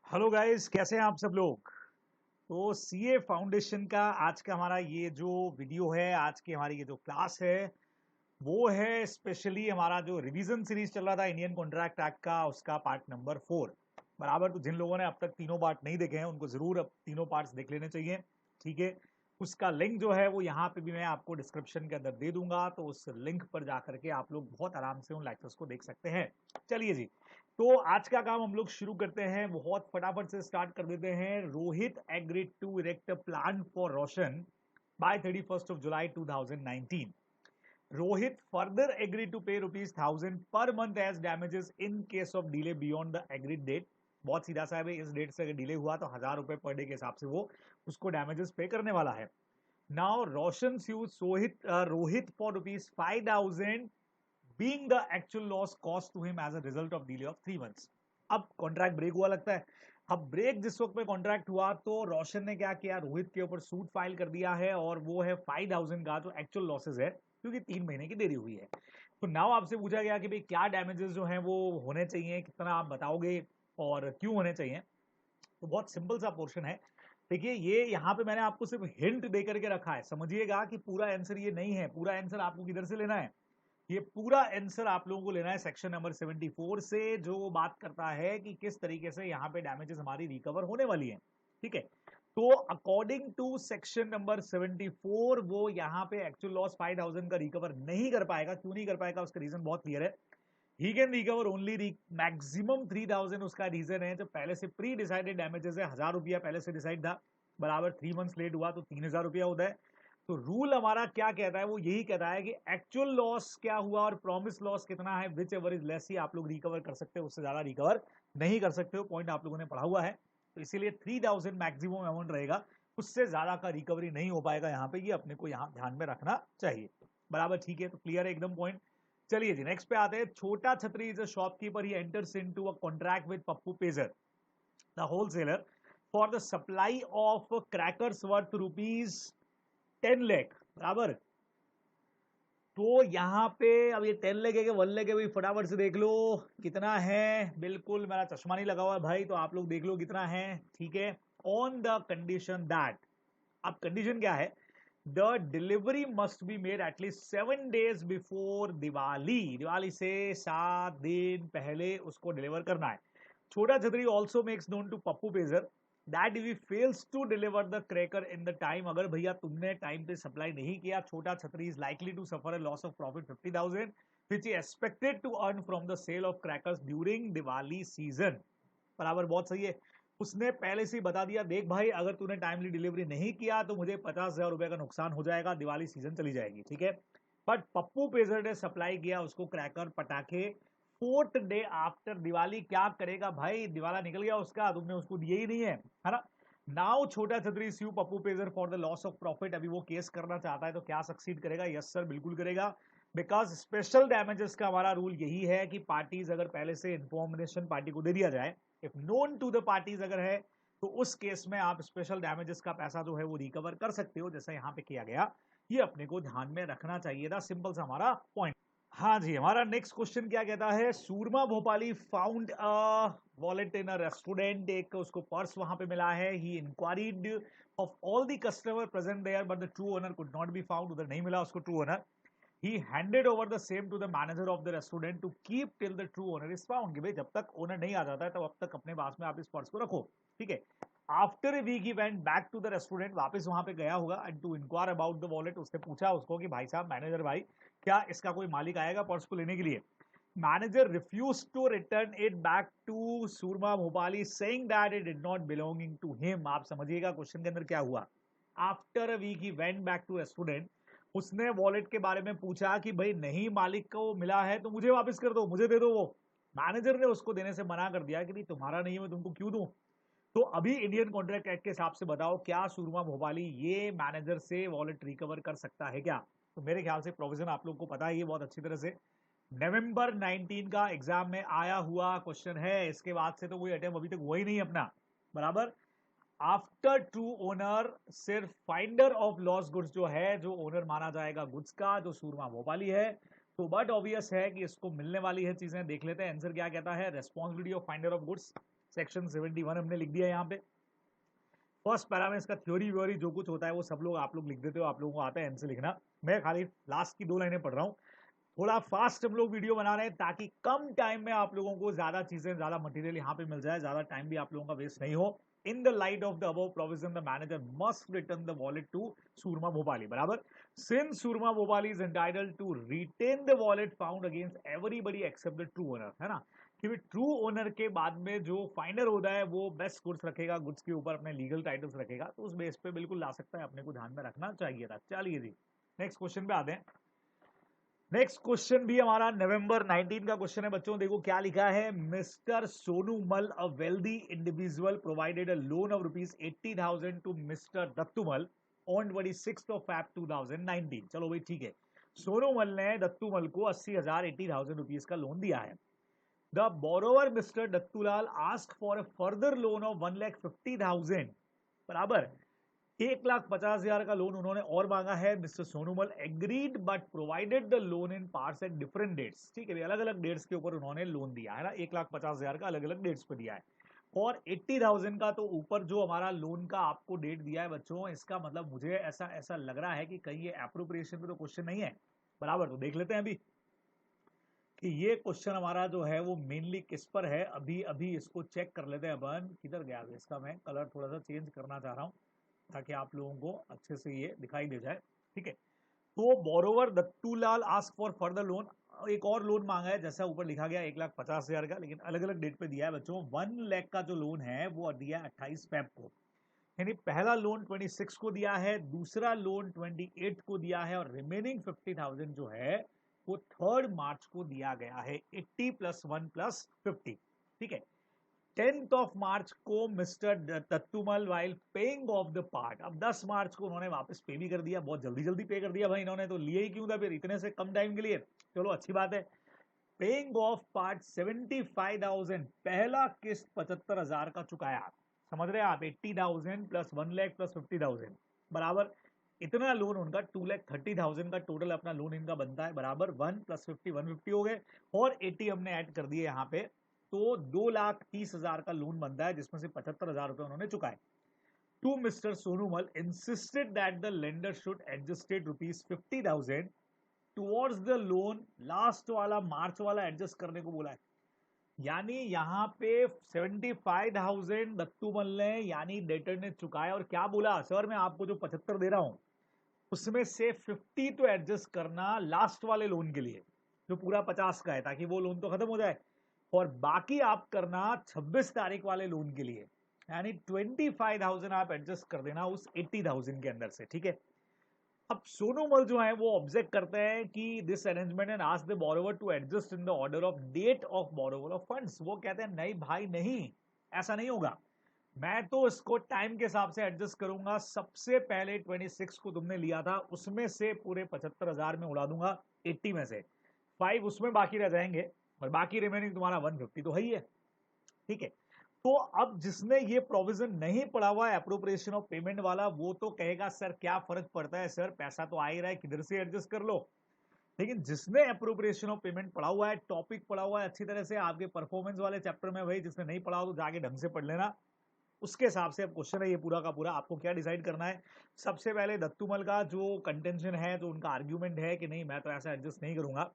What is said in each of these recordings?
Hello guys, कैसे हैं आप सब लोग। तो सीए फाउंडेशन का आज का हमारा ये जो वीडियो है, आज की हमारी ये जो क्लास है, वो है स्पेशली हमारा जो रिवीजन सीरीज चल रहा था इंडियन कॉन्ट्रैक्ट एक्ट का, उसका पार्ट नंबर 4 बराबर। तो जिन लोगों ने अब तक तीनों पार्ट नहीं देखे हैं उनको जरूर अब तीनों पार्ट्स देख लेने चाहिए। ठीक है, उसका लिंक जो है वो यहाँ पे भी मैं आपको डिस्क्रिप्शन के अंदर दे दूंगा, तो उस लिंक पर जाकर के आप लोग बहुत आराम से उन लेक्चर्स को देख सकते हैं। चलिए जी, तो आज का काम हम लोग शुरू करते हैं, बहुत फटाफट से स्टार्ट कर देते हैं। Rohit agreed to erect a plan for Roshan by 31 July 2019। Rohit further agreed to pay ₹1000 per month as damages in case of delay beyond the agreed date। बहुत सीधा सा है भाई, इस डेट से अगर डिले हुआ तो ₹1000 पर डे के हिसाब से वो उसको डैमेजेस पे करने वाला है। Now Roshan sues Rohit for ₹5000 being the actual loss caused to him as a result of delay of 3 months। अब कॉन्ट्रैक्ट ब्रेक हुआ लगता है। अब ब्रेक जिस वक्त में कॉन्ट्रैक्ट हुआ तो रोशन ने क्या किया, रोहित के ऊपर सूट फाइल कर दिया है, और वो है 5000 का जो एक्चुअल लॉसेज है, क्योंकि 3 महीने की देरी हुई है। तो नाउ आपसे पूछा गया कि भाई क्या डैमेजेस जो हैं वो होने चाहिए, कितना आप बताओगे और क्यों होने चाहिए। तो बहुत सिंपल सा पोर्शन है। देखिए, ये यहाँ पे मैंने आपको सिर्फ हिंट दे करके रखा है, समझिएगा कि पूरा आंसर ये नहीं है। पूरा आंसर आपको किधर से लेना है, ये पूरा आंसर आप लोगों को लेना है सेक्शन नंबर 74 से, जो बात करता है कि किस तरीके से यहाँ पे डैमेजेस हमारी रिकवर होने वाली है। ठीक है, तो अकॉर्डिंग टू सेक्शन नंबर 74 वो यहाँ पे एक्चुअल लॉस 5000 का रिकवर नहीं कर पाएगा। क्यों नहीं कर पाएगा, उसका रीजन बहुत क्लियर है। He can recover only maximum 3000। उसका रीजन है जो पहले से प्री डिसाइडेड डैमेजेस है, ₹1000 पहले से डिसाइड था, बराबर 3 मंथ्स लेट हुआ तो ₹3000 होता है। तो रूल हमारा क्या कहता है, वो यही कहता है कि एक्चुअल लॉस क्या हुआ और प्रॉमिस लॉस कितना है, विच एवर इज लेस ही आप लोग रिकवर कर सकते हो, उससे ज्यादा रिकवर नहीं कर सकते हो। पॉइंट आप लोगों ने पढ़ा हुआ है, तो इसीलिए 3000 मैक्सिमम अमाउंट रहेगा, उससे ज्यादा का रिकवरी नहीं हो पाएगा। यहाँ पे ये अपने को यहाँ ध्यान में रखना चाहिए, बराबर। ठीक है, तो क्लियर है एकदम पॉइंट। चलिए जी, नेक्स्ट पे आते हैं। छोटा Chhatri is a shopkeeper, he enters into a contract with Pappu pager the wholesaler for the supply of crackers worth ₹10 lakh, बराबर। तो यहां पे अब ये 10 लाख है कि 1 लाख है, भाई फटाफट से देख लो कितना है। बिल्कुल, मेरा चश्मा नहीं लगा हुआ है भाई, तो आप लोग देख लो कितना है। ठीक है, ऑन द कंडीशन दैट, अब कंडीशन क्या है, the delivery must be made at least 7 days before Diwali. Diwali से 7 दिन पहले उसको डिलीवर करना है। Chhota Chhatri also makes known to Pappu Pager that if he fails to deliver the cracker in the time, अगर भैया तुमने टाइम पे सप्लाई नहीं किया, Chhota Chhatri is likely to suffer a loss of profit 50,000 which is expected to earn from the sale of crackers during Diwali season. बराबर, बहुत सही है। उसने पहले से ही बता दिया, देख भाई अगर तूने टाइमली डिलीवरी नहीं किया तो मुझे ₹50,000 का नुकसान हो जाएगा, दिवाली सीजन चली जाएगी। ठीक है, बट पप्पू पेजर ने सप्लाई किया उसको क्रैकर पटाखे 4th डे आफ्टर दिवाली। क्या करेगा भाई, दिवाला निकल गया उसका, तुमने उसको दिए ही नहीं है ना। Now Chhota Chhatri sue Pappu Pager for the loss of profit. अभी वो केस करना चाहता है, तो क्या सक्सीड करेगा? यस सर, बिल्कुल करेगा। बिकॉज स्पेशल डैमेजेस का हमारा रूल यही है कि पार्टीज अगर पहले से इंफॉर्मेशन पार्टी को दे दिया जाए, if known to the parties अगर है, तो उस केस में आप स्पेशल डैमेजेस का पैसा जो है वो रिकवर कर सकते हो, जैसा यहां पे किया गया। ये अपने को ध्यान में रखना चाहिए था, सिंपल सा हमारा पॉइंट। हाँ जी, हमारा नेक्स्ट क्वेश्चन क्या कहता है, Soorma Bhopali found a wallet in a restaurant. एक उसको पर्स वहां पे मिला है। He inquired of all the customer present there but the true owner could not be found. उधर नहीं मिला उसको true owner. He handed over the same to the manager of the restaurant to keep till the true owner is found। कि भाई जब तक owner नहीं आ जाता है तब अब तक अपने पास में आप इस पर्स को रखो। ठीक है, after a week he went back to the restaurant, वापस वहां पे गया होगा, and to inquire about the wallet. उसने पूछा उसको कि भाई साहब, मैनेजर भाई, क्या इसका कोई मालिक आएगा पर्स को लेने के लिए? Manager refuse to return it back to Surma Bhopali saying that it did not belonging to him. आप समझिएगा क्वेश्चन के अंदर क्या हुआ। After a week he went back to restaurant, उसने वॉलेट के बारे में पूछा कि भाई नहीं, मालिक को मिला है तो मुझे वापस कर दो, मुझे दे दो वो। मैनेजर ने उसको देने से मना कर दिया कि नहीं, तुम्हारा नहीं है, मैं तुमको क्यों दूं। तो अभी इंडियन कॉन्ट्रैक्ट एक्ट के हिसाब से बताओ, क्या सूरमा भोपाली ये मैनेजर से वॉलेट रिकवर कर सकता है क्या? तो मेरे ख्याल से प्रोविजन आप लोग को पता है ये बहुत अच्छी तरह से, नवंबर 19 का एग्जाम में आया हुआ क्वेश्चन है। इसके बाद से तो कोई अटेम्प्ट अभी तक हुआ ही नहीं अपना, बराबर। आफ्टर ट्रू ओनर सिर्फ फाइंडर ऑफ लॉस गुड्स जो है, जो ओनर माना जाएगा गुड्स का, जो सूरमा भोपाली है। तो बट ऑब्वियस है कि इसको मिलने वाली है चीजें। देख लेते हैं आंसर क्या कहता है, responsibility of finder of goods. Section 71 हमने लिख दिया यहाँ पे। फर्स्ट पैरा में इसका थ्योरी व्योरी जो कुछ होता है वो सब लोग आप लोग लिख देते हो, आप लोगों को आता है एन से लिखना। मैं खाली लास्ट की 2 लाइनें पढ़ रहा हूँ। थोड़ा फास्ट हम लोग वीडियो बना रहे हैं ताकि कम टाइम में आप लोगों को ज्यादा चीजें, ज्यादा मटेरियल यहाँ पे मिल जाए, ज्यादा टाइम भी आप लोगों का वेस्ट नहीं हो। In the light of the above provision the manager must return the wallet to सूरमा भोपाली, बराबर। Since Surma Bhopali is entitled to retain the wallet found against everybody except the true owner, है ना, कि ट्रू ओनर के बाद में जो फाइनर होता है वो बेस्ट गुड्स रखेगा, गुड्स के ऊपर अपने लीगल टाइटल्स रखेगा, तो उस बेस पे बिल्कुल ला सकता है, अपने को ध्यान में रखना चाहिए था। चलिए जी नेक्स्ट क्वेश्चन पे आते हैं। नेक्स्ट क्वेश्चन भी हमारा नवंबर 19 का क्वेश्चन है बच्चों। देखो क्या लिखा है। Mister Sonu Mal, a wealthy individual, provided a loan of ₹80,000 to mister Dattumal on 26 of Feb 2019। चलो भाई ठीक है, सोनू मल ने दत्तूमल को 80,000 ₹80,000 रुपीज का लोन दिया है। The borrower mister Dattulal ask for a further loan of 1,50,000, बराबर 1,50,000 का लोन उन्होंने और मांगा है। Mister Sonumal agreed but provided the loan in parts at different dates. ठीक है, अलग अलग डेट्स के ऊपर उन्होंने लोन दिया है ना, 1,50,000 का अलग अलग डेट्स पे दिया है। और 80,000 का तो ऊपर जो हमारा लोन का आपको डेट दिया है बच्चों, इसका मतलब मुझे ऐसा ऐसा लग रहा है कि कहीं ये एप्रोप्रिएशन पे तो क्वेश्चन नहीं है, बराबर। तो देख लेते हैं अभी कि ये क्वेश्चन हमारा जो है वो मेनली किस पर है। अभी अभी इसको चेक कर लेते हैं अपन। किधर गया अभी इसका, मैं कलर थोड़ा सा चेंज करना चाह रहा हूँ ताकि आप लोगों को अच्छे से ये दिखाई दे जाए। ठीक है, तो borrower Dattulal ask for further loan, एक और लोन मांगा है जैसा ऊपर लिखा गया 1,50,000 का, लेकिन अलग अलग डेट पे दिया है बच्चों। 1 लाख का जो लोन है वो दिया 28 फेब को, यानी पहला लोन 26 को दिया है, दूसरा लोन 28 को दिया है, और रिमेनिंग 50,000 जो है वो 3 मार्च को दिया गया है। 80 + 1 + 50। ठीक है, 10th ऑफ मार्च को mister Dattumal while paying off the part, अब 10 मार्च को उन्होंने वापस पे भी कर दिया, बहुत जल्दी जल्दी पे कर दिया भाई इन्होंने, तो लिए ही क्यों था फिर इतने से कम टाइम के लिए। चलो अच्छी बात है। पेइंग ऑफ पार्ट 75,000, पहला किस्त 75,000 का चुकाया। समझ रहे हैं आप, 80,000 + 1 लाख + 50,000 बराबर इतना लोन उनका 2,30,000 का टोटल अपना लोन इनका बनता है, बराबर 1 + 50 150 हो गए, और 80 हमने ऐड कर दिए यहाँ पे, तो 2,30,000 का लोन बनता है, जिसमें से 75,000 रुपए उन्होंने चुकाए। To mister Sonumal insisted that the lender should adjusted ₹50,000 towards the loan, last वाला मार्च वाला एडजस्ट करने को बोला है। यानी यहाँ पे 75,000 दत्तूमल ने यानी डेटर ने चुकाया, और क्या बोला, सर मैं आपको जो 75 दे रहा हूं उसमें से 50 तो एडजस्ट करना लास्ट वाले लोन के लिए जो पूरा 50 का है, ताकि वो लोन तो खत्म हो जाए, और बाकी आप करना 26 तारीख वाले लोन के लिए, यानी 25,000 आप एडजस्ट कर देना उस 80,000 के अंदर से। ठीक है, अब सोनूमल जो है वो ऑब्जेक्ट करते हैं कि this arrangement and ask the borrower to adjust in the order of debt of borrower of funds. वो कहते हैं नहीं भाई नहीं, ऐसा नहीं होगा, मैं तो इसको टाइम के हिसाब से एडजस्ट करूंगा। सबसे पहले 26 को तुमने लिया था, उसमें से पूरे 75,000 में उड़ा दूंगा, 80 में से 5 उसमें बाकी रह जाएंगे, और बाकी रिमेनिंग तुम्हारा 150 तो है ही है। ठीक है, तो अब जिसने ये प्रोविजन नहीं पढ़ा हुआ है अप्रोप्रिएशन ऑफ पेमेंट वाला, वो तो कहेगा सर क्या फर्क पड़ता है, सर पैसा तो आ ही रहा है, किधर से एडजस्ट कर लो। लेकिन जिसने अप्रोप्रिएशन ऑफ पेमेंट पढ़ा हुआ है, टॉपिक पढ़ा हुआ है अच्छी तरह से, आपके परफॉर्मेंस वाले चैप्टर में, भाई जिसने नहीं पढ़ा हो तो जाके ढंग से पढ़ लेना, उसके हिसाब से अब क्वेश्चन है ये पूरा का पूरा। आपको क्या डिसाइड करना है, सबसे पहले दत्तूमल का जो कंटेंशन है, जो उनका आर्ग्यूमेंट है कि नहीं मैं तो ऐसा एडजस्ट नहीं करूंगा,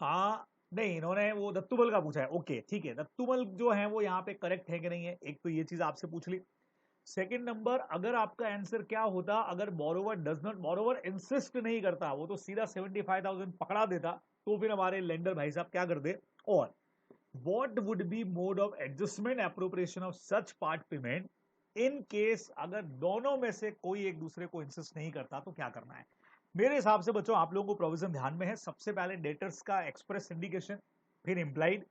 हाँ नहीं इन्होंने वो दत्तूमल का पूछा है, ओके ठीक है, दत्तूमल जो है वो यहाँ पे करेक्ट है कि नहीं है, एक तो ये चीज आपसे पूछ ली। सेकंड नंबर, अगर आपका आंसर क्या होता, अगर borrower does not, borrower insist नहीं करता, वो तो सीधा 75,000 पकड़ा देता, तो फिर हमारे लेंडर भाई साहब क्या कर दे। और what would be mode of adjustment appropriation of such part payment in case, अगर दोनों में से कोई एक दूसरे को इंसिस्ट नहीं करता तो क्या करना है। मेरे हिसाब से बच्चों आप लोगों को प्रोविजन ध्यान में है, सबसे पहले डेटर्स का एक्सप्रेस इंडिकेशन, फिर इंप्लाइड,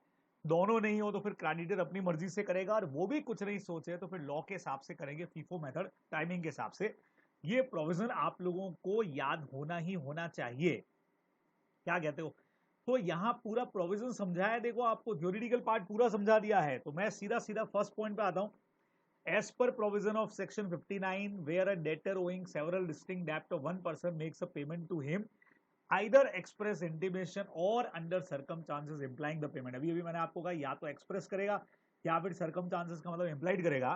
दोनों नहीं हो तो फिर क्रेडिटर अपनी मर्जी से करेगा, और वो भी कुछ नहीं सोचे तो फिर लॉ के हिसाब से करेंगे, फीफो मेथड टाइमिंग के हिसाब से। ये प्रोविजन आप लोगों को याद होना ही होना चाहिए, क्या कहते हो। तो यहाँ पूरा प्रोविजन समझा है, देखो आपको ज्यूरिडिकल पार्ट पूरा समझा दिया है, तो मैं सीधा सीधा फर्स्ट पॉइंट पे आता हूं। As per provision of section 59, where a debtor owing several distinct debt of one person makes a payment to him, either express intimation or under circumstances implying the payment, अभी अभी मैंने आपको कहा या तो एक्सप्रेस करेगा या फिर सर्कमस्टांसेस का मतलब इंप्लाइड करेगा,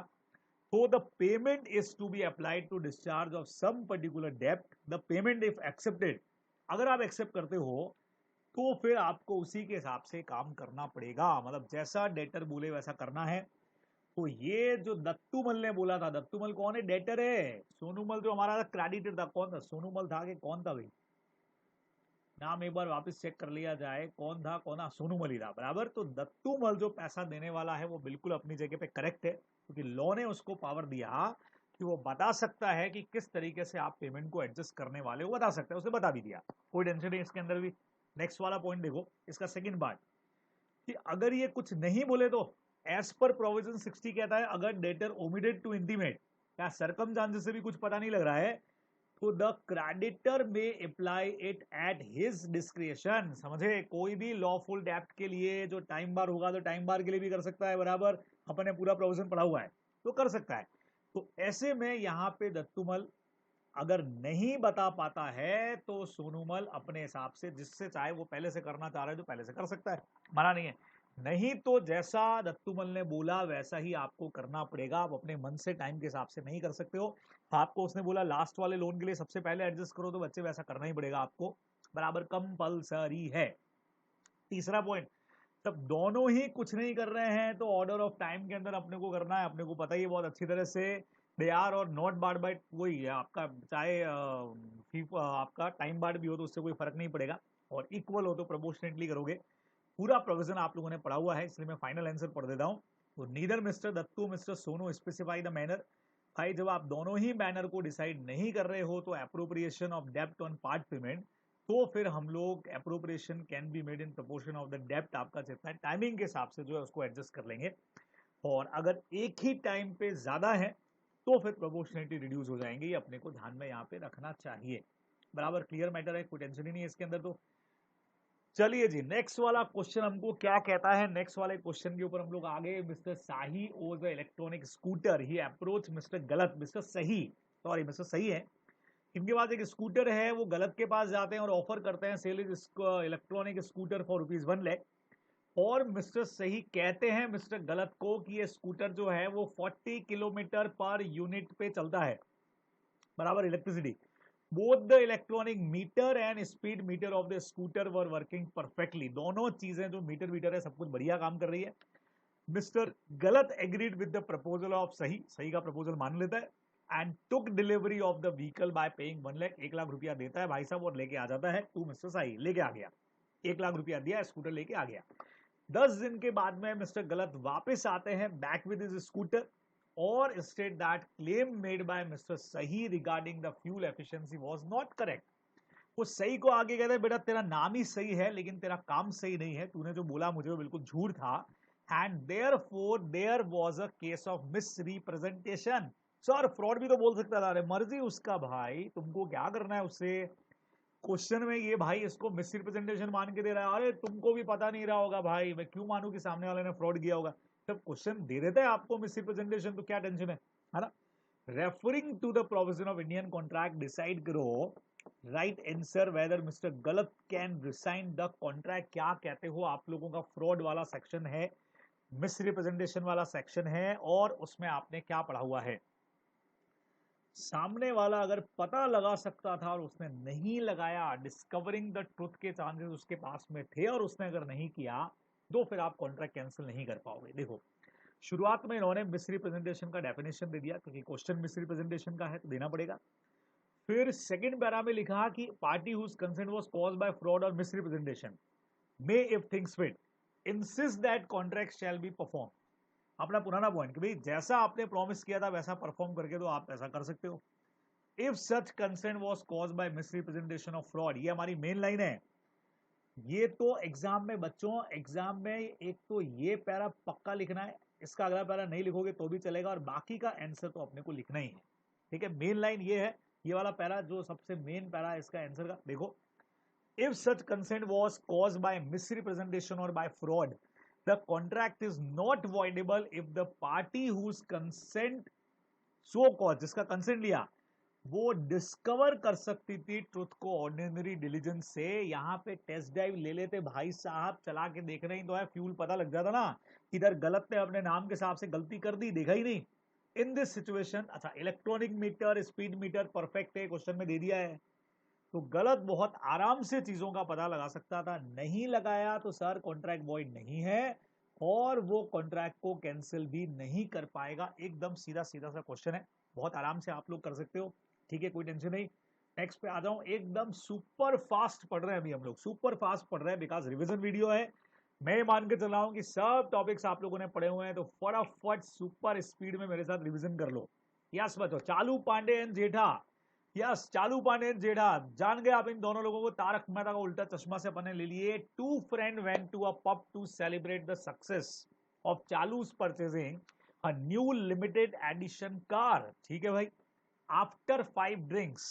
तो the payment is to be applied to discharge of some particular डेप्ट, द पेमेंट इफ एक्सेप्टेड, अगर आप एक्सेप्ट करते हो तो फिर आपको उसी के हिसाब से काम करना पड़ेगा, मतलब जैसा डेटर बोले वैसा करना है। तो ये जो दत्तूमल ने बोला था, दत्तूमल कौन है? डेटर है। सोनूमल जो हमारा क्रेडिटर था, कौन था? सोनूमल था कि कौन था भाई? नाम एक बार वापस चेक कर लिया जाए, कौन था? कौन था? सोनूमल ही था, बराबर। तो दत्तूमल जो पैसा देने वाला है वो बिल्कुल अपनी जगह पे करेक्ट है, क्योंकि लॉ ने उसको पावर दिया कि वो बता सकता है कि किस तरीके से आप पेमेंट को एडजस्ट करने वाले हो, बता सकता है, उसने बता भी दिया, कोई टेंशन नहीं इसके अंदर भी। नेक्स्ट वाला पॉइंट देखो, इसका सेकंड पार्ट, कि अगर ये कुछ नहीं बोले तो एज पर प्रोविजन 60 कहता है, अगर डेटर ओमिटेड टू इंटीमेट, क्या सरकमस्टांसेस से भी कुछ पता नहीं लग रहा है, तो द क्रेडिटर में apply it at his discretion. समझे? कोई भी लॉफुल डेप्ट के लिए जो टाइम बार होगा तो टाइम बार के लिए भी कर सकता है, बराबर। अपन ने पूरा प्रोविजन पढ़ा हुआ है तो कर सकता है। तो ऐसे में यहां पे दत्तूमल अगर नहीं बता पाता है तो सोनूमल अपने हिसाब से जिससे चाहे वो पहले से करना चाह रहा है तो पहले से कर सकता है, मना नहीं है। नहीं तो जैसा दत्तूमल ने बोला वैसा ही आपको करना पड़ेगा, आप अपने मन से टाइम के हिसाब से नहीं कर सकते हो। आपको उसने बोला लास्ट वाले लोन के लिए सबसे पहले एडजस्ट करो, तो बच्चे वैसा करना ही पड़ेगा आपको, बराबर, कंपल्सरी है। तीसरा पॉइंट, तब दोनों ही कुछ नहीं कर रहे हैं तो ऑर्डर ऑफ टाइम के अंदर अपने को करना है, अपने को पता ही है बहुत अच्छी तरह से, दे आर और नॉट बार्ड बाय, वही है आपका, चाहे आपका टाइम बार्ड भी हो तो उससे कोई फर्क नहीं पड़ेगा, और इक्वल हो तो प्रोपोर्शनेटली करोगे। पूरा प्रोविजन आप लोगों ने पढ़ा हुआ है, इसलिए मैं फाइनल आंसर पढ़ देता हूं। तो neither mister Dattu mister Sonu specify the manner. भाई जब आप दोनों ही मैनर को डिसाइड नहीं कर रहे हो तो एप्रोप्रिएशन ऑफ डेप्ट ऑन पार्ट पेमेंट, तो फिर हम लोग appropriation can be made in proportion of the डेप्ट, आपका जितना टाइमिंग के हिसाब से जो है उसको एडजस्ट कर लेंगे। और अगर एक ही टाइम पे ज्यादा है तो फिर प्रोपोर्शनलिटी रिड्यूस हो जाएंगे, ये अपने को ध्यान में यहाँ पे रखना चाहिए, बराबर। क्लियर मैटर है, कोई टेंशन ही नहीं है इसके अंदर। तो चलिए जी, नेक्स्ट वाला क्वेश्चन हमको क्या कहता है, नेक्स्ट वाले क्वेश्चन के ऊपर हम लोग आगे। मिस्टर साही ओज इलेक्ट्रॉनिक स्कूटर, ही अप्रोच मिस्टर गलत, मिस्टर सही, सॉरी मिस्टर सही है, इनके पास एक स्कूटर है, वो गलत के पास जाते हैं और ऑफर करते हैं sell his electronic scooter for ₹1 lakh. और मिस्टर सही कहते हैं मिस्टर गलत को कि ये स्कूटर जो है वो 40 किलोमीटर पर यूनिट पे चलता है, बराबर, electricity. Both the electronic meter and speed meter of the scooter were working perfectly, दोनों चीजें जो मीटर मीटर है सब कुछ बढ़िया काम कर रही है। मिस्टर गलत agreed with the proposal of सही, सही का प्रपोजल मान लेता है, and took delivery of the vehicle bye paying 1 lakh, 1 lakh रुपया देता है भाई साहब और लेके आ जाता है टू मिस्टर सही, लेके आ गया, 1 लाख रुपया दिया, स्कूटर लेके आ गया। 10 दिन के बाद में मिस्टर गलत वापस आते हैं बैक विद हिज स्कूटर और state that claim made by mister Sahi regarding the fuel efficiency was not correct. वो सही को आगे कहते हैं बेटा तेरा नाम ही सही है लेकिन तेरा काम सही नहीं है, तूने जो बोला मुझे वो बिल्कुल झूठ था, and therefore there was a case of misrepresentation. Sir fraud भी तो बोल सकता था, अरे मर्जी उसका भाई, तुमको क्या करना है उससे। क्वेश्चन में ये भाई इसको मिस रिप्रेजेंटेशन मान के दे रहा है, अरे तुमको भी पता नहीं रहा होगा भाई, मैं क्यों मानूं कि सामने वाले ने फ्रॉड किया होगा। जब क्वेश्चन दे देता है आपको मिस रिप्रेजेंटेशन तो क्या टेंशन है ना। Referring to the provision of Indian contract decide करो right answer whether mister Galat can rescind the contract. क्या कहते हो आप लोगों का फ्रॉड वाला सेक्शन है, मिस रिप्रेजेंटेशन वाला सेक्शन है, और उसमें आपने क्या पढ़ा हुआ है। सामने वाला अगर पता लगा सकता था और उसने नहीं लगाया, डिस्कवरिंग द ट्रुथ के चांसेस उसके पास में थे और उसने अगर नहीं किया तो फिर आप कॉन्ट्रैक्ट कैंसिल नहीं कर पाओगे। देखो शुरुआत में इन्होंने मिस रिप्रेजेंटेशन का डेफिनेशन दे दिया क्योंकि क्वेश्चन मिस रिप्रेजेंटेशन का है तो देना पड़ेगा। फिर सेकंड पैरा में लिखा कि party whose consent was caused by fraud और misrepresentation may if thinks fit insist that contract shall be perform. अपना पुराना पॉइंट कि भाई जैसा आपने प्रॉमिस किया था वैसा परफॉर्म करके तो आप ऐसा कर सकते हो। If such consent was caused bye miss representation of fraud, ये हमारी मेन लाइन है। ये तो एग्जाम में बच्चों, एग्जाम में एक तो ये पैरा पक्का लिखना है, इसका अगला पैरा नहीं लिखोगे तो भी चलेगा और बाकी का आंसर तो अपने को लिखना ही है। ठीक है, मेन लाइन ये है, ये वाला पैरा जो सबसे मेन पैरा है इसका आंसर का। देखो if such consent was caused by misrepresentation or by fraud, the contract is not voidable if the party whose consent so caused, जिसका कंसेंट लिया, वो डिस्कवर कर सकती थी ट्रुथ को ऑर्डिनरी डिलीजेंस से। यहाँ पे टेस्ट ड्राइव ले लेते भाई साहब, चला के देखना ही तो है, फ्यूल पता लग जाता ना। इधर गलत ने अपने नाम के हिसाब से गलती कर दी, देखा ही नहीं। इन दिस सिचुएशन, अच्छा electronic meter, speed meter perfect है, क्वेश्चन में दे दिया है, तो गलत बहुत आराम से चीजों का पता लगा सकता था, नहीं लगाया तो सर कॉन्ट्रैक्ट वॉइड नहीं है और वो कॉन्ट्रैक्ट को कैंसिल भी नहीं कर पाएगा। एकदम सीधा सीधा सा क्वेश्चन है, बहुत आराम से आप लोग कर सकते हो, ठीक है, कोई टेंशन नहीं। नेक्स्ट पे आ जाऊं, एकदम सुपर फास्ट पढ़ रहे हैं अभी हम लोग, सुपर फास्ट पढ़ रहे हैं बिकॉज रिवीजन वीडियो है। मैं मान के चल रहा हूं कि सब टॉपिक्स आप लोगों ने पढ़े हुए हैं, तो फटाफट सुपर स्पीड में मेरे साथ रिवीजन कर लो। यस बच्चों, चालू पांडे एंड जेठा, यस चालू पांडे एंड जेठा, जान गए आप इन दोनों लोगों को, तारक मेहता का उल्टा चश्मा से अपने ले लिए। Two friend went to a pub to celebrate the success of चालू's purchasing a new limited edition car. ठीक है भाई, आफ्टर 5 ड्रिंक्स,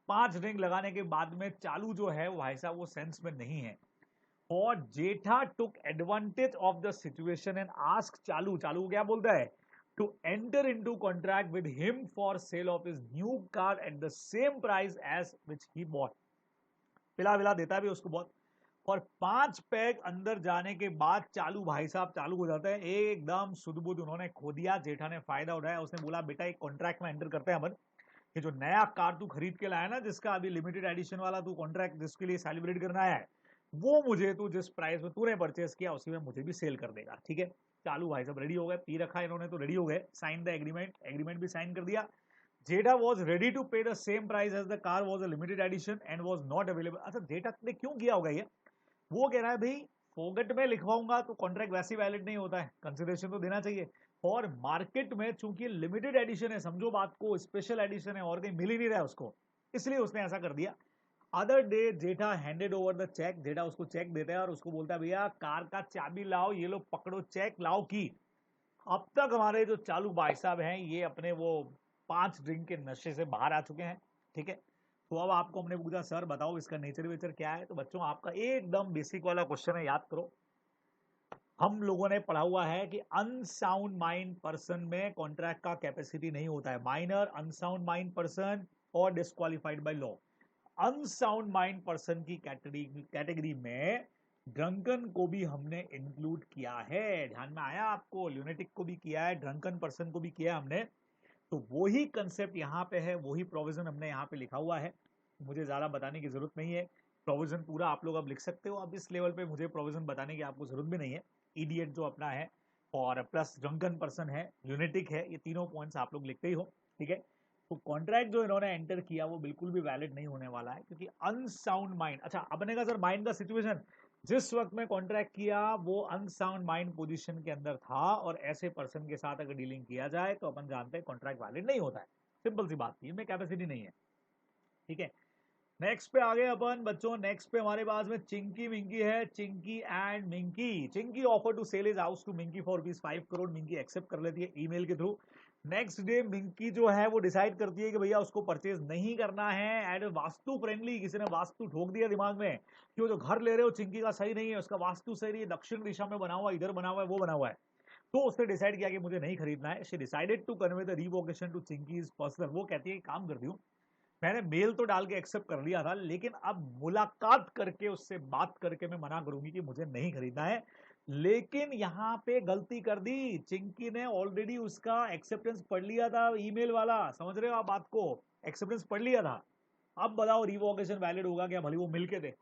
5 ड्रिंक लगाने के बाद में चालू जो है वो भाई साहब वो सेंस में नहीं है। और Jetha took advantage of the situation and ask Chalu, Chalu क्या बोलता है, to enter into contract with him for sale of his new car at the same price as which he bought। पिला विला देता है भी उसको बहुत। और 5 पैग अंदर जाने के बाद चालू भाई साहब चालू हो जाता है, एकदम सुध-बुध उन्होंने खो दिया। जेठा ने फायदा उठाया, उसने बोला बेटा एक कॉन्ट्रैक्ट में एंटर करते हैं अपन, ये जो नया कार तू खरीद के लाया ना, जिसका अभी लिमिटेड एडिशन वाला तू कॉन्ट्रैक्ट जिसके लिए सेलिब्रेट करना है, वो मुझे तू जिस प्राइस में तूने परचेस किया उसी में मुझे भी सेल कर देगा। ठीक है, चालू भाई साहब रेडी हो गए, पी रखा इन्होंने तो रेडी हो गए, साइन द एग्रीमेंट, एग्रीमेंट भी साइन कर दिया। Jetha was ready to pay the same price as the car was a limited edition and was not available. अच्छा जेठा ने क्यों किया होगा ये, वो कह रहा है भाई फोगट में लिखवाऊंगा तो कॉन्ट्रैक्ट वैसे वैलिड नहीं होता है, कंसिडरेशन तो देना चाहिए। और मार्केट में चूंकि लिमिटेड एडिशन है, समझो बात को, स्पेशल एडिशन है और कहीं मिल ही नहीं रहा है उसको, इसलिए उसने ऐसा कर दिया। Other day Jetha handed over the cheque, Jetha उसको चेक देता है और उसको बोलता है भैया कार का चाबी लाओ, ये लो पकड़ो चेक लाओ की। अब तक हमारे जो चालू भाई साहब हैं ये अपने वो 5 ड्रिंक के नशे से बाहर आ चुके हैं। ठीक है, तो अब आपको हमने पूछा सर बताओ इसका नेचर वेचर क्या है, तो बच्चों आपका एकदम बेसिक वाला क्वेश्चन है, याद करो। हम लोगों ने पढ़ा हुआ है कि अनसाउंड माइंड पर्सन में कॉन्ट्रैक्ट का कैपेसिटी नहीं होता है, माइनर अनसाउंड माइंड पर्सन और disqualified by law. Unsound mind person की कैटेगरी में ड्रंकन को भी हमने इंक्लूड किया है, ध्यान में आया आपको, ल्यूनेटिक को भी किया है, ड्रंकन पर्सन को भी किया है हमने। तो वही कंसेप्ट यहाँ पे है, वही प्रोविजन हमने यहाँ पे लिखा हुआ है, मुझे ज्यादा बताने की जरूरत नहीं है। प्रोविजन पूरा आप लोग अब लिख सकते हो, अब इस लेवल पे मुझे प्रोविजन बताने की आपको जरूरत भी नहीं है। इडियट जो अपना है और प्लस ड्रंकन पर्सन है, ल्यूनेटिक है, ये तीनों पॉइंट्स आप लोग लिखते ही हो। ठीक है, तो कॉन्ट्रैक्ट जो इन्होंने एंटर किया वो बिल्कुल भी वैलिड नहीं होने वाला है, क्योंकि अनसाउंड माइंड, अच्छा अपने का सर माइंड का सिचुएशन, जिस वक्त में कॉन्ट्रैक्ट किया वो अनसाउंड माइंड पोजीशन के अंदर था, और ऐसे पर्सन के साथ अगर डीलिंग किया जाए तो अपन जानते हैं कॉन्ट्रैक्ट वैलिड नहीं होता है, सिंपल सी बात, इनमें कैपेसिटी नहीं है। ठीक है, नेक्स्ट पे आ गए अपन बच्चों, नेक्स्ट पे हमारे पास में चिंकी मिंकी है, Chinki and Minki. Chinki offer to sell his house to Minki for ₹5 crore, Minki accept कर लेती है ईमेल के थ्रू। नेक्स्ट डे मिंकी जो है वो डिसाइड करती है कि भैया उसको परचेज नहीं करना है, एंड वास्तु फ्रेंडली, किसी ने वास्तु ठोक दिया दिमाग में कि वो जो घर ले रहे हो चिंकी का सही नहीं है, उसका वास्तु सही नहीं है, दक्षिण दिशा में बना हुआ, इधर बना हुआ है, वो बना हुआ है, तो उसने डिसाइड किया कि मुझे नहीं खरीदना है। She decided to convey the revocation to Chinki's personal. वो कहती है काम कर दी, मैंने मेल तो डाल के एक्सेप्ट कर लिया था, लेकिन अब मुलाकात करके उससे बात करके मैं मना करूंगी कि मुझे नहीं खरीदना है। लेकिन यहां पे गलती कर दी, चिंकी ने ऑलरेडी उसका एक्सेप्टेंस पढ़ लिया था, ईमेल वाला, समझ रहे हो आप बात को, एक्सेप्टेंस पढ़ लिया था। अब बताओ रिवोकेशन वैलिड होगा क्या, भले वो मिलके दे।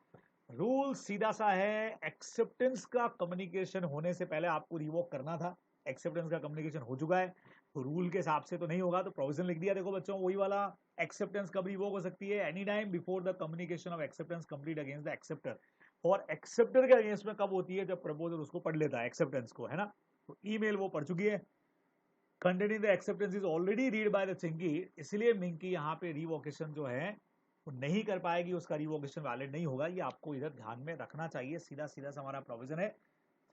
रूल सीधा सा है, एक्सेप्टेंस का कम्युनिकेशन होने से पहले आपको रिवोक करना था, एक्सेप्टेंस का कम्युनिकेशन हो चुका है, तो रूल के हिसाब से तो नहीं होगा, तो प्रोविजन लिख दिया। देखो बच्चों वही वाला, एक्सेप्टेंस कब रिवोक हो सकती है, any time before the communication of acceptance complete against the acceptor. और एक्सेप्टर के अगेंस्ट में कब होती है, जब प्रपोजल उसको पढ़ लेता है एक्सेप्टेंस को, है ना। तो ईमेल वो पढ़ चुकी है, containing the acceptance is already read by the Chinki, इसलिए मिंकी यहाँ पे रिवोकेशन जो है वो नहीं कर पाएगी, उसका रिवोकेशन वैलिड नहीं होगा, ये आपको इधर ध्यान में रखना चाहिए, सीधा सीधा सा हमारा प्रोविजन है।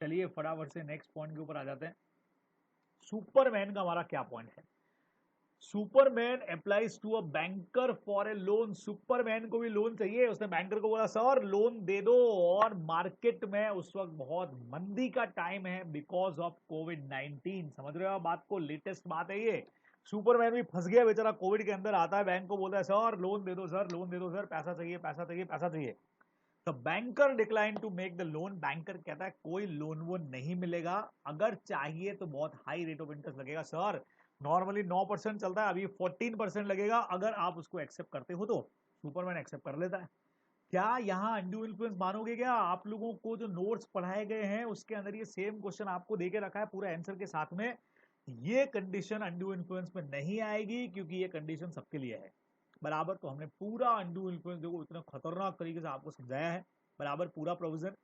चलिए फटाफट से नेक्स्ट पॉइंट के ऊपर आ जाते हैं। सुपरमैन का हमारा क्या पॉइंट है, Superman applies to a banker for a loan. Superman को भी लोन चाहिए, उसने बैंकर को बोला सर लोन दे दो, और मार्केट में उस वक्त बहुत मंदी का टाइम है बिकॉज ऑफ कोविड-19, समझ रहे हो आप बात को, लेटेस्ट बात है ये। सुपरमैन भी फंस गया बेचारा, कोविड के अंदर आता है बैंक को, बोलता है सर लोन दे दो सर, लोन दे दो सर, पैसा चाहिए पैसा चाहिए पैसा चाहिए। तो banker decline to make the loan, banker कहता है कोई लोन वोन नहीं मिलेगा, अगर चाहिए तो बहुत हाई रेट ऑफ इंटरेस्ट लगेगा सर, नॉर्मली 9% चलता है, अभी 14% लगेगा, अगर आप उसको एक्सेप्ट करते हो तो। सुपरमैन एक्सेप्ट कर लेता है। क्या यहाँ अनड्यू इन्फ्लुएंस मानोगे क्या? आप लोगों को जो नोट्स पढ़ाए गए हैं उसके अंदर ये सेम क्वेश्चन आपको देके रखा है पूरा आंसर के साथ में। ये कंडीशन अनड्यू इन्फ्लुएंस में नहीं आएगी क्योंकि ये कंडीशन सबके लिए है बराबर। तो हमने पूरा अनड्यू इन्फ्लुएंस देखो इतना खतरनाक तरीके से आपको समझाया है बराबर, पूरा प्रोविजन।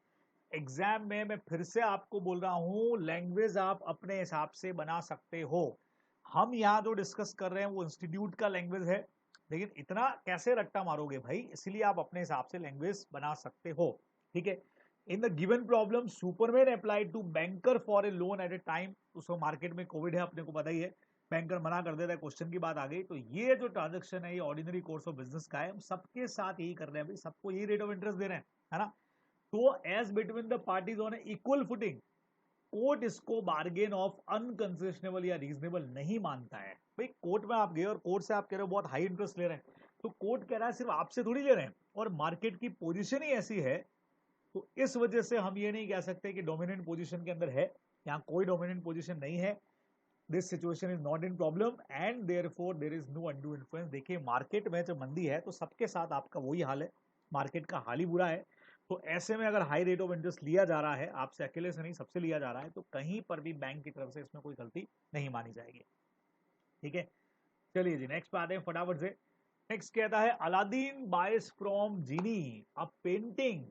एग्जाम में मैं फिर से आपको बोल रहा हूं, लैंग्वेज आप अपने हिसाब से बना सकते हो। हम यहाँ जो डिस्कस कर रहे हैं वो इंस्टीट्यूट का लैंग्वेज है, लेकिन इतना कैसे रट्टा मारोगे भाई, इसलिए आप अपने हिसाब से लैंग्वेज बना सकते हो। ठीक है। In the given problem Superman applied to banker for a loan at a time, उसको मार्केट में कोविड है अपने को पता ही है, बैंकर मना कर देता है, क्वेश्चन की बात आ गई। तो ये जो ट्रांजेक्शन है ये ऑर्डिनरी कोर्स ऑफ बिजनेस का है, हम सबके साथ यही कर रहे हैं भाई, सबको यही रेट ऑफ इंटरेस्ट दे रहे हैं, है ना। तो as between the parties on equal footing, court इसको बार्गेन ऑफ अनकंसेशनेबल या रीजनेबल नहीं मानता है। भाई कोर्ट में आप गए और कोर्ट से आप कह रहे हो बहुत हाई इंटरेस्ट ले रहे हैं, तो कोर्ट कह रहा है सिर्फ आपसे थोड़ी ले रहे हैं, और मार्केट की पोजीशन ही ऐसी है, तो इस वजह से हम ये नहीं कह सकते कि डोमिनेंट पोजीशन के अंदर है, यहाँ कोई डोमिनेंट पोजीशन नहीं है। This situation is not in problem and therefore there is no undue influence. देखिए मार्केट में जब मंदी है तो सबके साथ आपका वही हाल है, मार्केट का हाल ही बुरा है। तो ऐसे में अगर हाई रेट ऑफ इंटरेस्ट लिया जा रहा है, आपसे अकेले से नहीं सबसे लिया जा रहा है, तो कहीं पर भी बैंक की तरफ से इसमें कोई गलती नहीं मानी जाएगी। ठीक है, चलिए जी नेक्स्ट पे आते हैं फटाफट से। नेक्स्ट कहता है Aladdin buys from Genie a painting.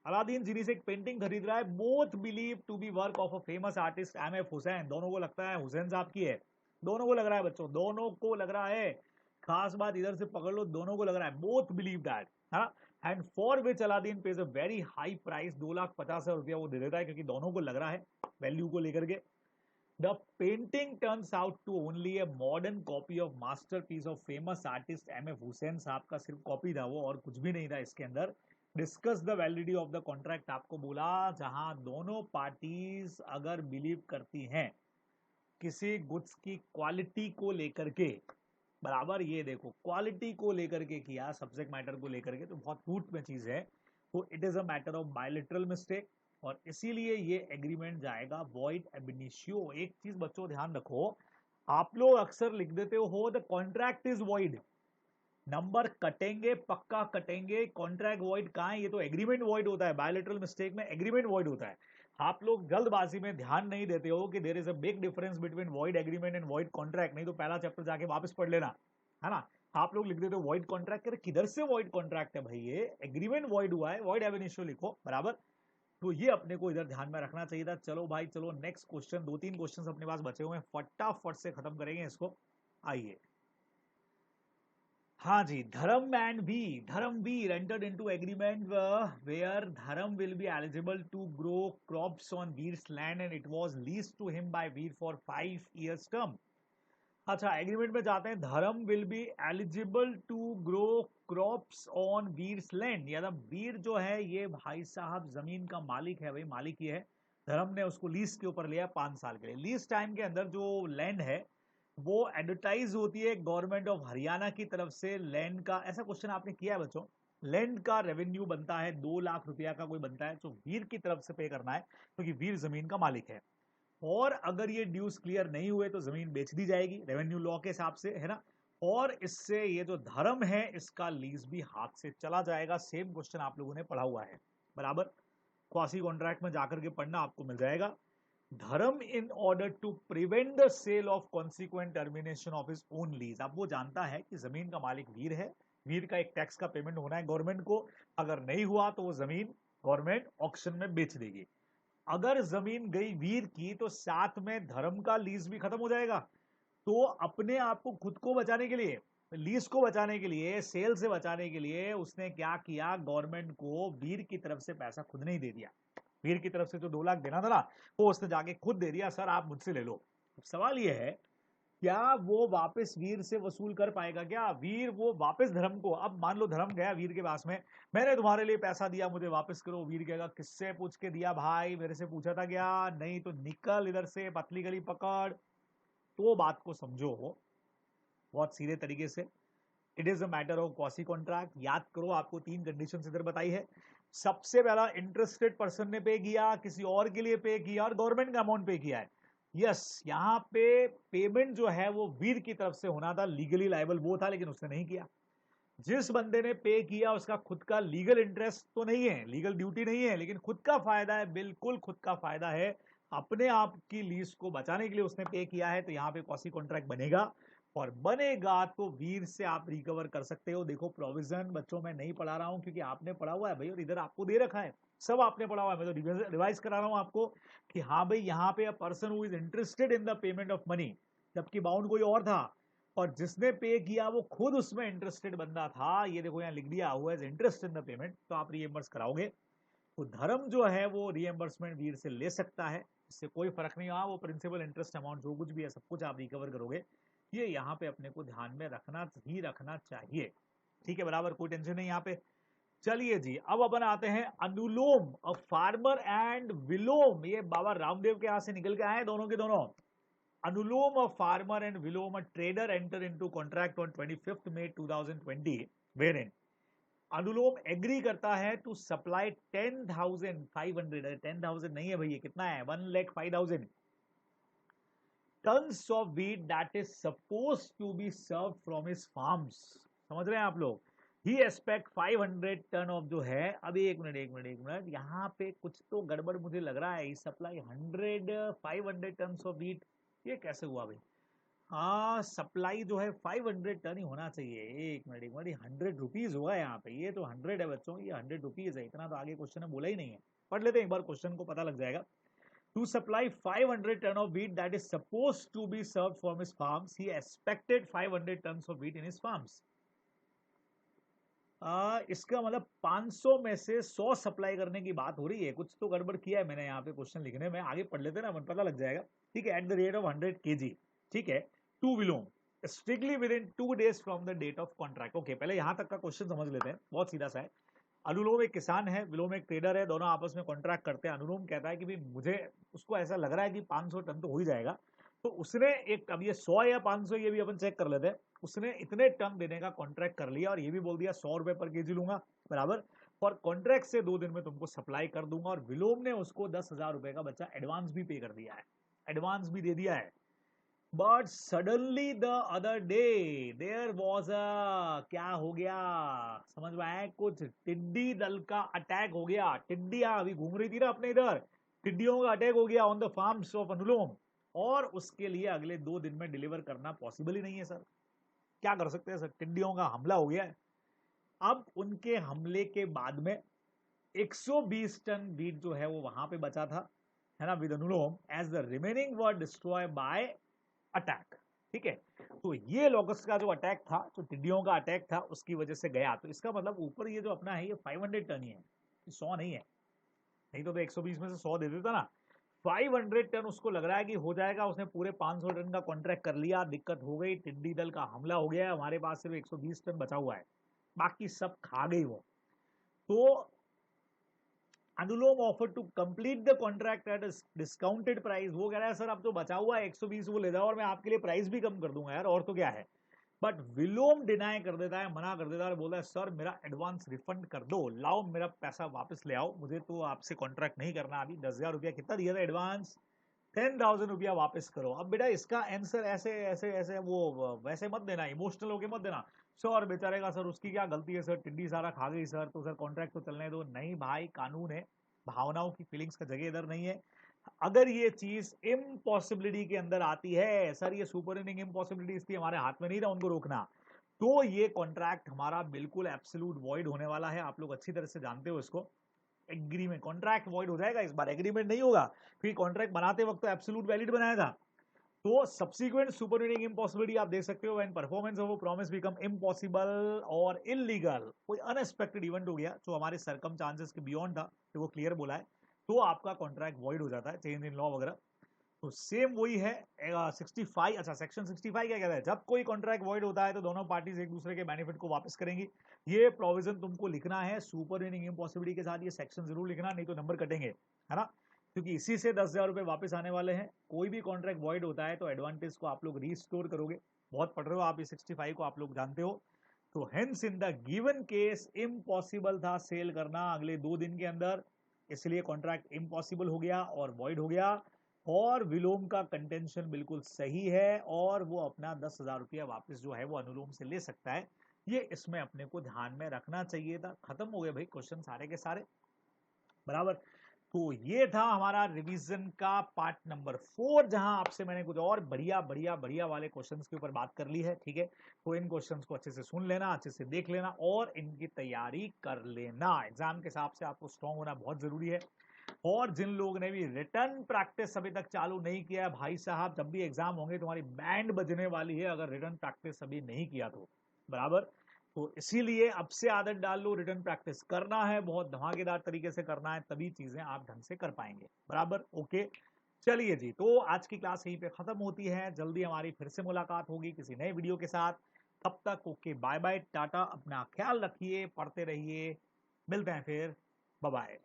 Aladdin Genie से एक पेंटिंग खरीद रहा है, both believe to be work of a famous artist M F. Hussain. दोनों को लगता है हुसैन साहब की है, दोनों को लग रहा है बच्चों, दोनों को लग रहा है, खास बात इधर से पकड़ लो, दोनों को लग रहा है, बोथ बिलीव दैट, है ना। And for which Aladdin page a very high price, 2,50,000 रुपया वो दे देता है, क्योंकि दोनों को लग रहा है वैल्यू को लेकर के। The painting turns out to only a modern copy of masterpiece of famous artist M.F. Hussain साहब का सिर्फ कॉपी था वो, और कुछ भी नहीं था इसके अंदर। Discuss the validity of the contract, आपको बोला जहां दोनों पार्टीज अगर बिलीव करती हैं किसी गुड्स की क्वालिटी को लेकर के बराबर, ये देखो क्वालिटी को लेकर के किया, सब्जेक्ट मैटर को लेकर के, तो बहुत रूट में चीज है, तो it is a matter of बायलिटरल mistake, और इसीलिए ये एग्रीमेंट जाएगा वॉइड एब इनिशियो। एक चीज बच्चों ध्यान रखो, आप लोग अक्सर लिख देते हो the contract is void, number कटेंगे पक्का कटेंगे, कॉन्ट्रैक्ट वॉइड कहां है, ये तो एग्रीमेंट वॉइड होता है, बायलिटरल मिस्टेक में एग्रीमेंट वॉइड होता है। आप लोग जल्दबाजी में ध्यान नहीं देते हो कि there is a big difference between void agreement and void contract, नहीं तो पहला चैप्टर जाके वापस पढ़ लेना, है ना। आप लोग लिख देते हो वॉइड कॉन्ट्रैक्ट, किधर से वॉइड कॉन्ट्रैक्ट है भाई, ये एग्रीमेंट वॉइड हुआ है, वॉइड एब इनिशियो लिखो बराबर। तो ये अपने को इधर ध्यान में रखना चाहिए था। चलो भाई चलो नेक्स्ट क्वेश्चन, 2-3 क्वेश्चन अपने पास बचे हुए हैं, फटाफट से खत्म करेंगे इसको। आइए, हाँ जी, Dharmveer entered into agreement where Dharam will be eligible to grow crops on Veer's land and it was leased to him by Veer for 5 years term। अच्छा, एग्रीमेंट में जाते हैं, Dharm will be eligible to grow crops on Veer's land, यानी वीर जो है ये भाई साहब जमीन का मालिक है, भाई मालिक ही है, धर्म ने उसको लीज के ऊपर लिया 5 साल के लिए। लीज टाइम के अंदर जो लैंड है वो एडवर्टाइज होती है गवर्नमेंट ऑफ हरियाणा की तरफ से। लैंड का ऐसा क्वेश्चन आपने किया है बच्चों, लैंड का रेवेन्यू बनता है 2 लाख रुपया का कोई बनता है, तो वीर की तरफ से पे करना है क्योंकि वीर जमीन का मालिक है, और अगर ये ड्यूज क्लियर नहीं हुए तो जमीन बेच दी जाएगी रेवेन्यू लॉ के हिसाब से, है ना। और इससे ये जो धर्म है इसका लीज भी हाथ से चला जाएगा। सेम क्वेश्चन आप लोगों ने पढ़ा हुआ है बराबर, क्वासी कॉन्ट्रैक्ट में जाकर के पढ़ना आपको मिल जाएगा। Dharam in order to prevent the sale of consequent termination of his own lease, अब वो जानता है कि जमीन का मालिक वीर है, वीर का एक टैक्स का पेमेंट होना है गवर्नमेंट को, अगर नहीं हुआ तो वो जमीन गवर्नमेंट ऑक्शन में बेच देगी। अगर जमीन गई वीर की तो साथ में धर्म का लीज भी खत्म हो जाएगा। तो अपने आप को खुद को बचाने के लिए, लीज को बचाने के लिए, सेल से बचाने के लिए उसने क्या किया, गवर्नमेंट को वीर की तरफ से पैसा खुद नहीं दे दिया, वीर की तरफ से जो 2 लाख देना था ना वो उसने जाके खुद दे दिया, सर आप मुझसे ले लो। सवाल यह है क्या वो वापस वीर से वसूल कर पाएगा, क्या वीर वो वापस धर्म को, अब मान लो धर्म गया वीर के पास में, मैंने तुम्हारे लिए पैसा दिया मुझे वापस करो, वीर कहेगा किससे पूछ के दिया भाई, मेरे से पूछा था क्या, नहीं तो निकल इधर से, पतली गली पकड़। तो बात को समझो, बहुत सीधे तरीके से। It is a matter of quasi contract. याद करो, आपको 3 कंडीशन इधर बताई है। सबसे पहला, इंटरेस्टेड पर्सन ने पे किया, किसी और के लिए पे किया और गवर्नमेंट का अमाउंट पे किया है। यस, यहाँ पे पेमेंट जो है वो वीर की तरफ से होना था, लीगली लायबल वो था, लेकिन उसने नहीं किया। जिस बंदे ने पे किया उसका खुद का लीगल इंटरेस्ट तो नहीं है, लीगल ड्यूटी नहीं है, लेकिन खुद का फायदा है, बिल्कुल खुद का फायदा है। अपने आप की लीज को बचाने के लिए उसने पे किया है, तो यहाँ पे क्वासी कॉन्ट्रैक्ट बनेगा। और बनेगा तो वीर से आप रिकवर कर सकते हो। देखो, प्रोविजन बच्चों में नहीं पढ़ा रहा हूं क्योंकि आपने पढ़ा हुआ है भाई, और इधर आपको दे रखा है, सब आपने पढ़ा हुआ है। मैं तो रिवाइज करा रहा हूं आपको कि हाँ भाई, यहाँ पे a person who is interested in the payment of money, जबकि बाउंड कोई और था, और जिसने पे किया वो खुद उसमें इंटरेस्टेड बंदा था। ये देखो यहाँ लिख दिया हुआ है इंटरेस्ट इन द पेमेंट, तो आप रीएम्बर्स कराओगे। तो धर्म जो है वो रीएम्बर्समेंट वीर से ले सकता है, इससे कोई फर्क नहीं। हाँ, वो प्रिंसिपल इंटरेस्ट अमाउंट जो कुछ भी है सब कुछ आप रिकवर करोगे। ये यहाँ पे अपने को ध्यान में रखना ही रखना चाहिए। ठीक है, बराबर, कोई टेंशन नहीं यहाँ पे। चलिए जी, अब अपन आते हैं अनुलोम, फार्मर एंड विलोम। ये बाबा रामदेव के यहाँ से निकल के आए दोनों के दोनों। Anulom, a farmer, and Vilom, a trader, enter into contract on 25th May 2020, wherein Anulom agree करता है to supply 10,500, 10,000 नहीं है भैया, कितना है, 1,05,000 tons of wheat that is supposed to be served from his farms। समझ रहे हैं आप लोग? ही एक्सपेक्ट 500 टन ऑफ जो है। अभी एक मिनट, यहाँ पे कुछ तो गड़बड़ मुझे लग रहा है। सप्लाई 500 टन ऑफ व्हीट, ये कैसे हुआ भाई? हाँ, सप्लाई जो है 500 टन ही होना चाहिए। एक मिनट, 100 रुपीज हुआ है यहाँ पे। ये तो 100 है बच्चों, ये 100 रुपीज है। इतना तो आगे क्वेश्चन में बोला ही नहीं है। पढ़ लेते हैं एक बार, क्वेश्चन को पता लग जाएगा। To supply 500 ton of wheat that is suppose to be serve from his farms, he expected 500 ton of wheat in his farms. इसका मतलब 500 में से 100 सप्लाई करने की बात हो रही है। कुछ तो गड़बड़ किया है मैंने यहाँ पे क्वेश्चन लिखने में। आगे पढ़ लेते हैं ना, पता लग जाएगा। ठीक है, at the rate of 100 kg। ठीक है, to Vilom strictly within 2 days from the date of contract. Okay, पहले यहां तक का क्वेश्चन समझ लेते हैं, बहुत सीधा सा है। अनुलोम एक किसान है, विलोम एक ट्रेडर है, दोनों आपस में कॉन्ट्रैक्ट करते हैं। अनुलोम कहता है कि भाई मुझे, उसको ऐसा लग रहा है कि 500 टन तो हो ही जाएगा, तो उसने एक, अब ये 100 या 500 ये भी अपन चेक कर लेते हैं। उसने इतने टन देने का कॉन्ट्रैक्ट कर लिया और ये भी बोल दिया 100 रुपए पर केजी लूंगा, बराबर, और कॉन्ट्रैक्ट से 2 दिन में तुमको सप्लाई कर दूंगा। और विलोम ने उसको 10,000 रुपए का बच्चा एडवांस भी पे कर दिया है, एडवांस भी दे दिया है। But suddenly the other day there was a, क्या हो गया समझ में आया? कुछ टिड्डी दल का अटैक हो गया। टिड्डियां अभी घूम रही थी ना अपने इधर, टिड्डियों का अटैक हो गया ऑन द फार्म्स ऑफ अनुलोम, और उसके लिए अगले 2 दिन में डिलीवर करना पॉसिबल ही नहीं है सर। क्या कर सकते हैं सर, टिड्डियों का हमला हो गया है। अब उनके हमले के बाद में 120 टन वीट जो है वो वहां पे बचा था, है ना, with Anulom, as the remaining were destroy by attack. ठीक है, तो ये लॉकस्ट का जो अटैक था, जो टिड्डियों का अटैक था, उसकी वजह से गया। तो इसका मतलब ऊपर ये जो अपना है ये 500 टन ही है, 100 नहीं है। नहीं तो 120 में से 100 दे देता ना। 500 टन उसको लग रहा है कि हो जाएगा। उसने पूरे 500 टन का कॉन्ट्रैक्ट कर लिया, दिक्कत हो गई, टिड्डी दल का हमला हो गया है, हमारे पास सिर्फ 120 टन बचा हुआ है, बाकी सब खा गई वो। तो Anulom offer to complete the contract at discounted price. वो कह रहा है सर अब तो बचा हुआ है 120 वो ले जाओ और मैं आपके लिए प्राइस भी कम कर दूंगा यार, और तो क्या है। बट विलोम डिनाई कर देता है, मना कर देता है और बोलता है सर मेरा एडवांस रिफंड कर दो, लाओ मेरा पैसा वापस ले आओ, मुझे तो आपसे कॉन्ट्रैक्ट नहीं करना अभी। 10,000 रुपया कितना दिया था एडवांस, 10,000 रुपया वापस करो। अब बेटा इसका आंसर ऐसे ऐसे ऐसे वो वैसे मत देना, इमोशनल होके मत देना। सर बेचारे का सर उसकी क्या गलती है सर, टिड्डी सारा खा गई सर, तो सर कॉन्ट्रैक्ट तो चलने दो। नहीं भाई, कानून है, भावनाओं की फीलिंग्स का जगह इधर नहीं है। अगर ये चीज इम्पॉसिबिलिटी के अंदर आती है, सर ये सुपर इनिंग इम्पॉसिबिलिटी थी, हमारे हाथ में नहीं था उनको रोकना, तो ये कॉन्ट्रैक्ट हमारा बिल्कुल एब्सोल्यूट वॉइड होने वाला है। आप लोग अच्छी तरह से जानते हो इसको। एग्रीमेंट, कॉन्ट्रैक्ट वॉइड हो जाएगा इस बार, एग्रीमेंट नहीं होगा। फिर कॉन्ट्रैक्ट बनाते वक्त तो एब्सोल्यूट वैलिड बनाया था। तो सब्सिक्वेंट सुपरवीनिंग इम्पॉसिबिलिटी आप देख सकते हो, when performance of a promise become impossible और इलीगल। कोई अनएक्सपेक्टेड इवेंट हो गया जो हमारे सरकम चांसेस के बियॉन्ड था, तो वो क्लियर बोला है, तो आपका कॉन्ट्रैक्ट वॉइड हो जाता है, चेंज इन लॉ वगैरह। तो सेम वही है 65। अच्छा, सेक्शन 65 क्या कहता है? जब कोई कॉन्ट्रैक्ट वॉइड होता है तो दोनों पार्टीज एक दूसरे के बेनिफिट को वापस करेंगी। ये प्रोविजन तुमको लिखना है सुपर इनिंग इम्पॉसिबिलिटी के साथ, ये सेक्शन जरूर लिखना, नहीं तो नंबर कटेंगे, है ना। क्योंकि इसी से 10,000 रुपये वापस आने वाले हैं। कोई भी कॉन्ट्रैक्ट वॉइड होता है तो एडवांटेज को आप लोग रिस्टोर करोगे। बहुत पढ़ रहे हो आप, ये 65 को आप लोग जानते हो। तो hence in the given case impossible था सेल करना अगले 2 दिन के अंदर, इसलिए कॉन्ट्रैक्ट इम्पॉसिबल हो गया और वॉइड हो गया। और विलोम का कंटेंशन बिल्कुल सही है और वो अपना 10,000 रुपया वापस जो है वो अनुलोम से ले सकता है। ये इसमें अपने को ध्यान में रखना चाहिए था। खत्म हो गए भाई क्वेश्चन सारे के सारे, बराबर। तो ये था हमारा रिवीजन का पार्ट नंबर 4, जहां आपसे मैंने कुछ और बढ़िया बढ़िया बढ़िया वाले क्वेश्चंस के ऊपर बात कर ली है। ठीक है, तो इन क्वेश्चंस को अच्छे से सुन लेना, अच्छे से देख लेना और इनकी तैयारी कर लेना। एग्जाम के हिसाब से आपको स्ट्रांग होना बहुत जरूरी है। और जिन लोगों ने भी रिटर्न प्रैक्टिस अभी तक चालू नहीं किया है, भाई साहब जब भी एग्जाम होंगे तुम्हारी बैंड बजने वाली है अगर रिटर्न प्रैक्टिस अभी नहीं किया तो, बराबर। तो इसीलिए अब से आदत डाल लो, रिटर्न प्रैक्टिस करना है, बहुत धमाकेदार तरीके से करना है, तभी चीजें आप ढंग से कर पाएंगे, बराबर। ओके, चलिए जी, तो आज की क्लास यहीं पे खत्म होती है। जल्दी हमारी फिर से मुलाकात होगी किसी नए वीडियो के साथ। तब तक ओके, बाय बाय, टाटा, अपना ख्याल रखिए, पढ़ते रहिए, मिलते हैं फिर, बाय बाय।